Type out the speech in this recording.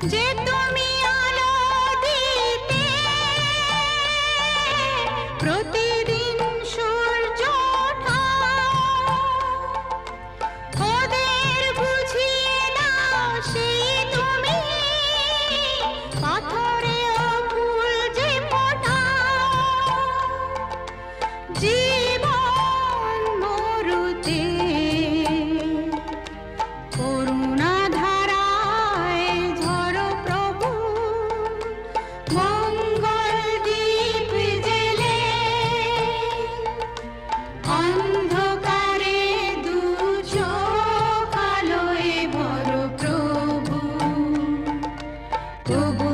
যে তুমি আলো দিতে প্রতিদিন সূর্য ওঠাও, ওদের বুঝিয়ে দাও সেই তুমি পাথরেও ফুল যে ফোটাও। জীবন মরুতে করুণা ধারায় ঝরো প্রভু, মঙ্গল দীপ জেলে অন্ধকারে দু চোখ আলোয় ভরো প্রভু। তবু